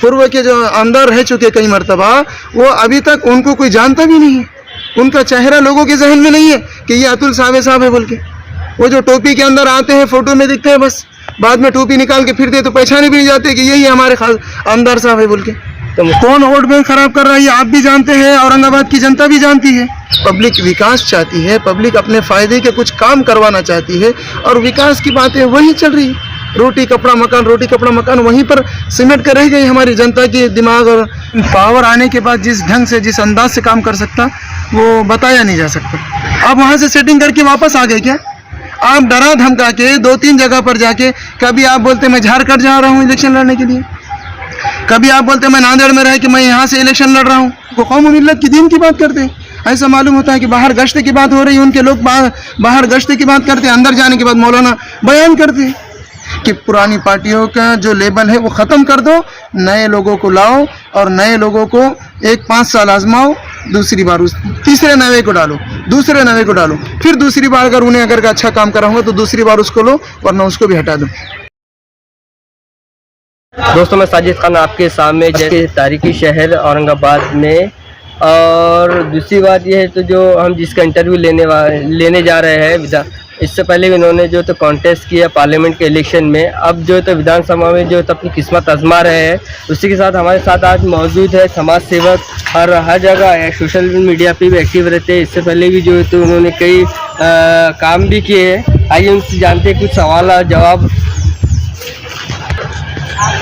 पूर्व के जो अंदर रह चुके कई मरतबा, वो अभी तक उनको कोई जानता भी नहीं है। उनका चेहरा लोगों के जहन में नहीं है कि ये अतुल साहब है बोल के। वो जो टोपी के अंदर आते हैं, फ़ोटो में दिखते हैं, बस बाद में टोपी निकाल के फिरते तो पहचाने भी नहीं जाते कि यही हमारे आमदार साहब है बोल के। तो कौन वोट बैंक खराब कर रहा है ये आप भी जानते हैं, औरंगाबाद की जनता भी जानती है। पब्लिक विकास चाहती है, पब्लिक अपने फ़ायदे के कुछ काम करवाना चाहती है, और विकास की बातें वही चल रही है। रोटी कपड़ा मकान वहीं पर सिमट कर रह गई हमारी जनता की दिमाग। और पावर आने के बाद जिस ढंग से, जिस अंदाज से काम कर सकता, वो बताया नहीं जा सकता। आप वहाँ से सेटिंग करके वापस आ गए क्या? आप डरा धमका के 2-3 जगह पर जाके, कभी आप बोलते मैं झारखंड जा रहा हूँ इलेक्शन लड़ने के लिए, कभी आप बोलते मैं नांदेड़ में रह के मैं यहाँ से इलेक्शन लड़ रहा हूँ। वो कौम मिल्लत की दीन की बात करते हैं। ऐसा मालूम होता है कि बाहर गश्त की बात हो रही है, उनके लोग बाहर गश्त की बात करते हैं, अंदर जाने के बाद मौलाना बयान करते हैं कि पुरानी पार्टियों का जो लेबल है वो ख़त्म कर दो, नए लोगों को लाओ, और नए लोगों को 5 साल आजमाओ, दूसरी बार तीसरे नवे को डालो, दूसरे नवे को डालो, फिर दूसरी बार अगर उन्हें अगर अच्छा काम कराऊंगा तो दूसरी बार उसको लो, वरना उसको भी हटा दो। दोस्तों, मैं साजिद खान आपके सामने जैसे तारीखी शहर औरंगाबाद में। और दूसरी बात यह है तो जो हम जिसका इंटरव्यू लेने जा रहे हैं, इससे पहले भी इन्होंने जो तो कॉन्टेस्ट किया पार्लियामेंट के इलेक्शन में, अब जो तो विधानसभा में जो तो अपनी किस्मत आजमा रहे हैं। उसी के साथ हमारे साथ आज मौजूद है समाज सेवक, हर जगह सोशल मीडिया पे भी एक्टिव रहते हैं। इससे पहले भी जो है तो उन्होंने कई काम भी किए हैं। आइए उनसे जानते हैं कुछ सवाल और जवाब।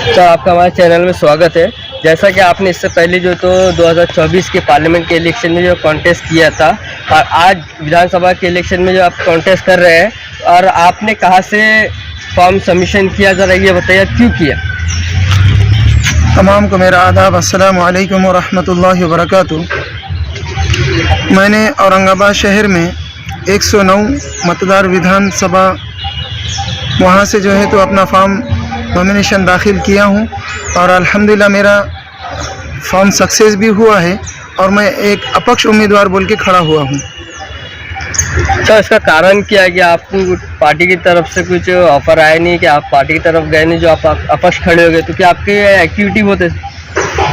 तो आपका हमारे चैनल में स्वागत है। जैसा कि आपने इससे पहले जो तो 2024 के पार्लियामेंट के इलेक्शन में जो कॉन्टेस्ट किया था, और आज विधानसभा के इलेक्शन में जो आप कॉन्टेस्ट कर रहे हैं, और आपने कहाँ से फॉर्म सबमिशन किया, ज़रा ये बताइए क्यों किया? तमाम को मेरा आदाब, अस्सलाम वालेकुम व रहमतुल्लाहि व बरकातुहू। मैंने औरंगाबाद शहर में 109 मतदार विधानसभा, वहाँ से जो है तो अपना फॉर्म नॉमिनेशन दाखिल किया हूँ, और अल्हम्दुलिल्लाह मेरा फॉर्म सक्सेस भी हुआ है, और मैं एक अपक्ष उम्मीदवार बोल के खड़ा हुआ हूँ। तो इसका कारण क्या है कि आपको पार्टी की तरफ से कुछ ऑफर आया नहीं, कि आप पार्टी की तरफ गए नहीं, जो आप अपक्ष खड़े हो गए, तो क्या आपके एक्टिविटी होते?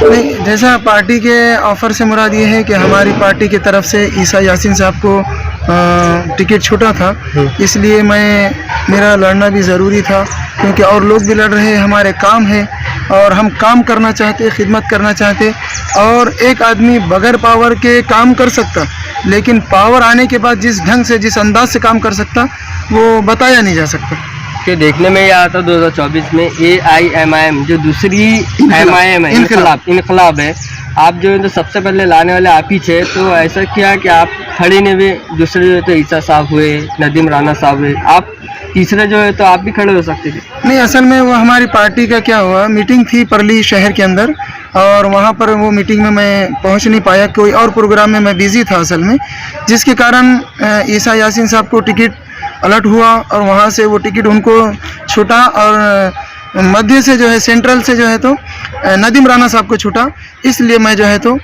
नहीं, जैसा पार्टी के ऑफ़र से मुराद ये है कि हमारी पार्टी की तरफ से ईसा यासीन साहब को टिकट छूटा था, इसलिए मेरा लड़ना भी ज़रूरी था, क्योंकि और लोग भी लड़ रहे हैं, हमारे काम है, और हम काम करना चाहते, खिदमत करना चाहते। और एक आदमी बगैर पावर के काम कर सकता, लेकिन पावर आने के बाद जिस ढंग से, जिस अंदाज से काम कर सकता, वो बताया नहीं जा सकता। कि देखने में यह आता 2024 में AIMIM जो दूसरी MIM है, इनकलाब है, आप जो है तो सबसे पहले लाने वाले आप ही थे। तो ऐसा किया कि आप खड़े ने भी, दूसरे जो है तो ईसा साहब हुए, नदीम राना साहब हुए, आप तीसरे जो है तो आप भी खड़े हो सकते थे। नहीं, असल में वो हमारी पार्टी का क्या हुआ, मीटिंग थी परली शहर के अंदर, और वहाँ पर वो मीटिंग में मैं पहुँच नहीं पाया, कोई और प्रोग्राम में मैं बिज़ी था असल में, जिसके कारण ईसा यासीन साहब को टिकट अलर्ट हुआ, और वहाँ से वो टिकट उनको छूटा, और मध्य से जो है, सेंट्रल से जो है तो नदीम राना साहब को छूटा। इसलिए मैं जो है तो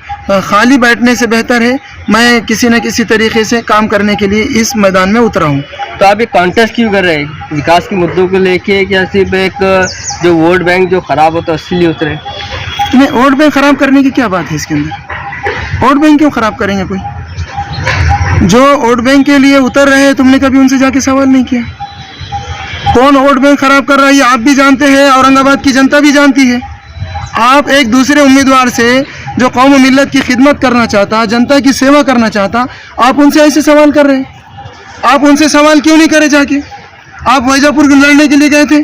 खाली बैठने से बेहतर है मैं किसी न किसी तरीके से काम करने के लिए इस मैदान में उतरा हूँ। तो आप ये कॉन्टेस्ट क्यों कर रहे हैं? विकास के मुद्दों को लेके, क्या सिर्फ एक जो वोट बैंक जो ख़राब होता है उसके लिए उतरे? नहीं, वोट बैंक ख़राब करने की क्या बात है इसके अंदर? वोट बैंक क्यों ख़राब करेंगे कोई? जो वोट बैंक के लिए उतर रहे हैं, तुमने कभी उनसे जाके सवाल नहीं किया? कौन वोट बैंक खराब कर रहा है ये आप भी जानते हैं, औरंगाबाद की जनता भी जानती है। आप एक दूसरे उम्मीदवार से जो कौम मिल्लत की खिदमत करना चाहता, जनता की सेवा करना चाहता, आप उनसे ऐसे सवाल कर रहे हैं। आप उनसे सवाल क्यों नहीं करे जाके? आप वैजापुर लड़ने के लिए गए थे,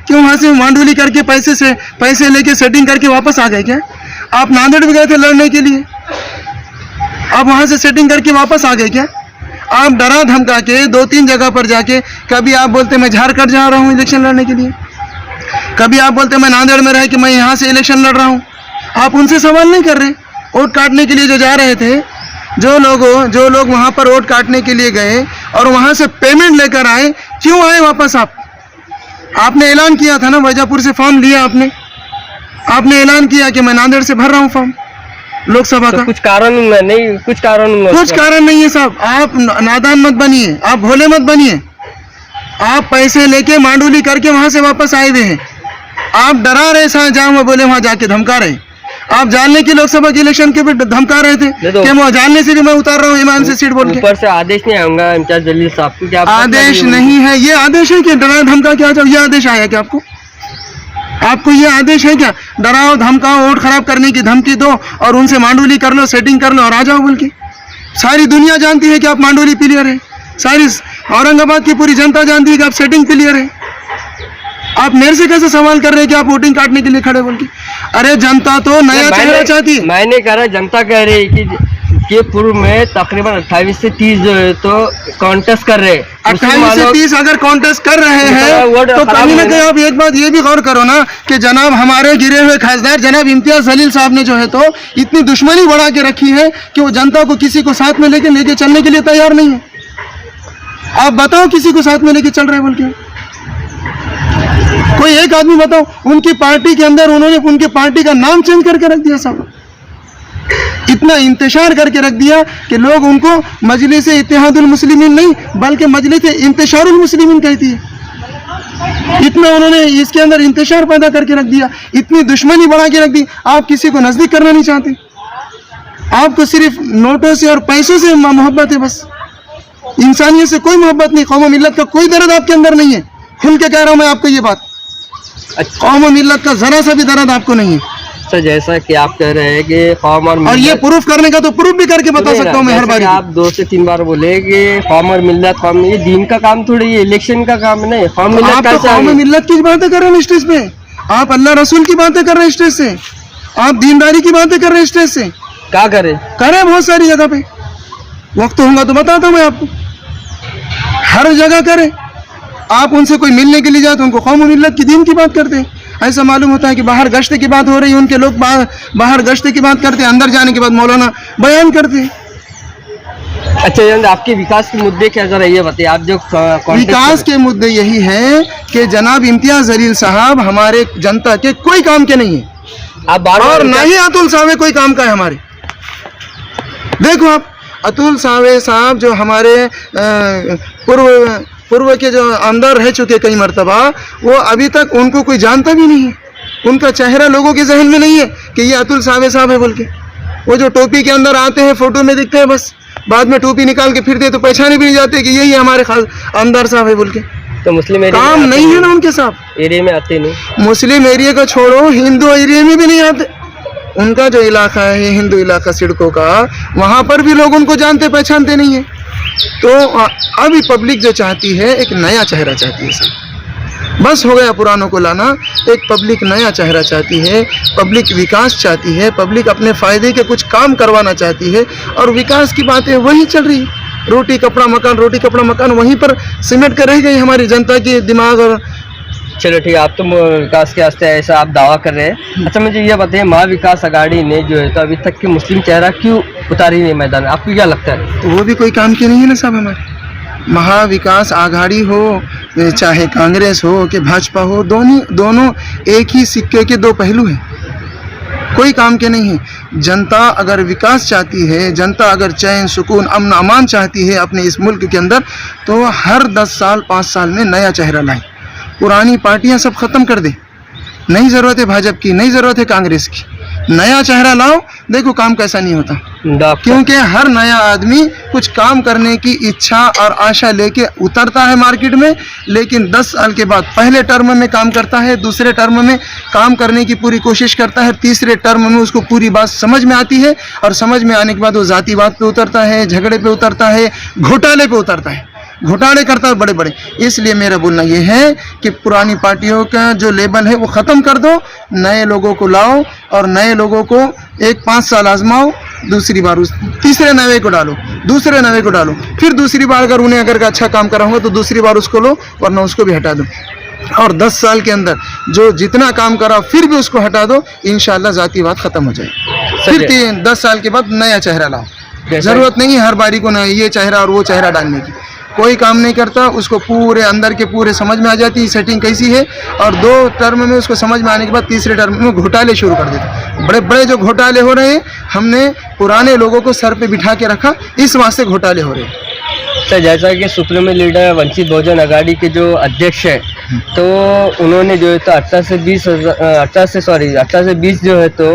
क्यों वहाँ से मांडुली करके पैसे लेके सेटिंग करके वापस आ गए क्या? आप नांदेड़ भी गए थे लड़ने के लिए, आप वहाँ से सेटिंग करके वापस आ गए क्या? आप डरा धमका के 2-3 जगह पर जाके, कभी आप बोलते मैं झारखंड जा रहा हूँ इलेक्शन लड़ने के लिए, कभी आप बोलते मैं नांदेड़ में रह के मैं यहाँ से इलेक्शन लड़ रहा हूँ। आप उनसे सवाल नहीं कर रहे। वोट काटने के लिए जो जा रहे थे, जो लोग वहाँ पर वोट काटने के लिए गए और वहाँ से पेमेंट लेकर आए, क्यों आए वापस? आपने ऐलान किया था ना, वैजापुर से फॉर्म लिया आपने ऐलान किया कि मैं नांदेड़ से भर रहा हूँ फॉर्म लोकसभा का। कुछ कारण नहीं, कुछ कारण नहीं है साहब। आप नादान मत बनिए, आप भोले मत बनिए। आप पैसे लेके मांडुली करके वहाँ से वापस आए हुए हैं। आप डरा रहे साहब, जहाँ वो बोले वहाँ जाके धमका रहे। आप जानने की लोकसभा के इलेक्शन के भी धमका रहे थे तो कि मैं जानने से भी मैं उतार रहा हूँ ईमान से सीट बोल के। ऊपर से आदेश नहीं आऊंगा इम्तियाज जलील साहब को, क्या आदेश नहीं है, ये आदेश है कि डरा धमका क्या जाओ, ये आदेश आया क्या आपको? आपको ये आदेश है क्या? डराओ धमकाओ, वोट खराब करने की धमकी दो और उनसे मांडोली कर लो, सेटिंग कर लो और आ जाओ बोल के। सारी दुनिया जानती है कि आप मांडोली प्लेयर है, सारी औरंगाबाद की पूरी जनता जानती है कि आप सेटिंग प्लेयर है। आप मेरे से कैसे सवाल कर रहे हैं कि आप वोटिंग काटने के लिए खड़े बोल के? अरे जनता तो नया चेहरा चाहती है। मैंने कह रहा, जनता कह रही कि पूर्व में तकरीबन 28 से 30 जो है तो कॉन्टेस्ट कर रहे हैं। 28 से 30 अगर कॉन्टेस्ट कर रहे हैं तो कहीं ना कहीं आप एक बात ये भी गौर करो ना कि जनाब हमारे गिरे हुए खासदार जनाब इम्तियाज जलील साहब ने जो है तो इतनी दुश्मनी बढ़ा के रखी है कि वो जनता को किसी को साथ में लेके चलने के लिए तैयार नहीं है। आप बताओ किसी को साथ में लेके चल रहे बोल के? कोई एक आदमी बताओ। उनकी पार्टी के अंदर उन्होंने उनकी पार्टी का नाम चेंज करके रख दिया साहब, इतना इंतशार करके रख दिया कि लोग उनको मजलिस इत्तेहादुल मुस्लिमीन नहीं बल्कि मजलिस इंतशारुल मुस्लिमीन कहती है। इतना उन्होंने इसके अंदर इंतशार पैदा करके रख दिया, इतनी दुश्मनी बढ़ा के रख दी। आप किसी को नजदीक करना नहीं चाहते, आपको सिर्फ नोटों से और पैसों से मोहब्बत है, बस इंसानियत से कोई मोहब्बत नहीं, कौम मिल्लत का कोई दर्द आपके अंदर नहीं है। खुल के कह रहा हूं मैं आपको ये बात, कौम मिल्लत का जरा सा भी दर्द आपको नहीं है। तो जैसा कि आप कह रहे हैं कि कौम और ये प्रूफ करने का तो प्रूफ भी करके बता सकता हूँ मैं हर बार। आप 2 से 3 बार बोले कि कौम और मिल्लत, कौम ये दीन का काम थोड़ी, ये इलेक्शन का काम नहीं। कौम मिल्लत आप तो कौम मिल्लत की बातें कर रहे हैं स्टेज पे, आप अल्लाह रसूल की बातें कर रहे हैं स्टेज से, आप दीनदारी की बातें कर रहे हैं स्टेज से। क्या करे बहुत सारी जगह पे, वक्त होगा तो बताता हूँ मैं आपको, हर जगह करे। आप उनसे कोई मिलने के लिए जाए तो उनको कौम मिल्लत की दीन की बात करते हैं। ऐसा मालूम होता है कि बाहर गश्त की बात हो रही है, उनके लोग बाहर गश्त की बात करते हैं, अंदर जाने के बाद मौलाना बयान करते हैं। अच्छा, आपके विकास के मुद्दे क्या जरा ये बताइए। आप जो विकास के मुद्दे यही हैं कि जनाब इम्तियाज जलील साहब हमारे जनता के कोई काम के नहीं है, आप और ना ही अतुल सावे कोई काम का है हमारे। देखो आप, अतुल सावे साहब जो हमारे पूर्व के जो अंदर रह चुके कई मरतबा, वो अभी तक उनको कोई जानता भी नहीं है, उनका चेहरा लोगों के जहन में नहीं है कि ये अतुल सावे साहब है बोल के। वो जो टोपी के अंदर आते हैं, फोटो में दिखते हैं, बस बाद में टोपी निकाल के फिरते तो पहचाने भी नहीं जाते कि यही हमारे अंदर साहब है बोल के। तो मुस्लिम काम नहीं है ना उनके साथ, एरिया में आते नहीं। मुस्लिम एरिया का छोड़ो, हिंदू एरिया में भी नहीं आते। उनका जो इलाका है हिंदू इलाका सिड़कों का, वहाँ पर भी लोग उनको जानते पहचानते नहीं है। तो अभी पब्लिक जो चाहती है एक नया चेहरा चाहती है सर, बस हो गया पुरानों को लाना। एक पब्लिक नया चेहरा चाहती है, पब्लिक विकास चाहती है, पब्लिक अपने फ़ायदे के कुछ काम करवाना चाहती है, और विकास की बातें वही चल रही है। रोटी कपड़ा मकान, रोटी कपड़ा मकान, वहीं पर सिमट कर रह गई हमारी जनता की दिमाग। और चलो ठीक है, आप तो विकास के वास्ते ऐसा आप दावा कर रहे हैं। अच्छा, मुझे ये बताइए, महा विकास आघाड़ी ने जो है तो अभी तक के मुस्लिम चेहरा क्यों उतारी नहीं मैदान, आपको क्या लगता है? वो भी कोई काम की नहीं है ना साहब हमारे। महा विकास आघाड़ी हो चाहे कांग्रेस हो कि भाजपा हो, दोनों एक ही सिक्के के दो पहलू हैं, कोई काम के नहीं है। जनता अगर विकास चाहती है, जनता अगर चैन सुकून अमन अमान चाहती है अपने इस मुल्क के अंदर, तो हर 10 साल 5 साल में नया चेहरा लाए। पुरानी पार्टियां सब खत्म कर दे, नहीं ज़रूरत है भाजपा की, नहीं ज़रूरत है कांग्रेस की, नया चेहरा लाओ। देखो काम कैसा नहीं होता, क्योंकि हर नया आदमी कुछ काम करने की इच्छा और आशा लेके उतरता है मार्केट में, लेकिन 10 साल के बाद पहले टर्म में काम करता है, दूसरे टर्म में काम करने की पूरी कोशिश करता है, तीसरे टर्म में उसको पूरी बात समझ में आती है, और समझ में आने के बाद वो जातिवाद पे उतरता है, झगड़े पे उतरता है, घोटाले पे उतरता है, घोटाले करता है बड़े बड़े। इसलिए मेरा बोलना ये है कि पुरानी पार्टियों का जो लेबल है वो ख़त्म कर दो, नए लोगों को लाओ, और नए लोगों को 1-5 साल आजमाओ, दूसरी बार तीसरे नवे को डालो, दूसरे नवे को डालो, फिर दूसरी बार अगर उन्हें अगर अच्छा काम करा होगा तो दूसरी बार उसको लो, वरना उसको भी हटा दो। और 10 साल के अंदर जो जितना काम करा फिर भी उसको हटा दो, इंशाल्लाह जातिवाद ख़त्म हो जाए। फिर 10 साल के बाद नया चेहरा लाओ। ज़रूरत नहीं है हर बारी को ना ये चेहरा और वो चेहरा डालने की, कोई काम नहीं करता, उसको पूरे अंदर के पूरे समझ में आ जाती है सेटिंग कैसी है, और 2 टर्म में उसको समझ में आने के बाद तीसरे टर्म में घोटाले शुरू कर देते। बड़े बड़े जो घोटाले हो रहे हैं, हमने पुराने लोगों को सर पे बिठा के रखा, इस वास्ते घोटाले हो रहे हैं। तो जैसा कि सुप्रीमो लीडर वंचित बहुजन आघाड़ी के जो अध्यक्ष है तो उन्होंने जो है तो 18 से 20 जो है तो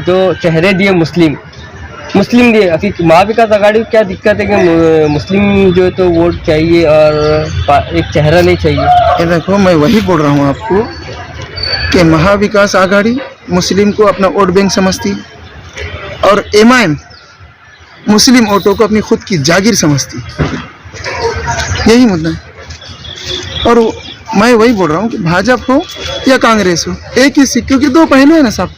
जो चेहरे दिए मुस्लिम दिए। अभी महाविकास आघाड़ी को क्या दिक्कत है कि मुस्लिम जो है तो वोट चाहिए और एक चेहरा नहीं चाहिए। ये देखो, मैं वही बोल रहा हूँ आपको कि महाविकास आघाड़ी मुस्लिम को अपना वोट बैंक समझती है और एमआईएम मुस्लिम वोटों को अपनी खुद की जागीर समझती है। यही मुद्दा है। और मैं वही बोल रहा हूँ कि भाजपा हो या कांग्रेस हो, एक ही सिक्के के दो पहलू है ना साहब।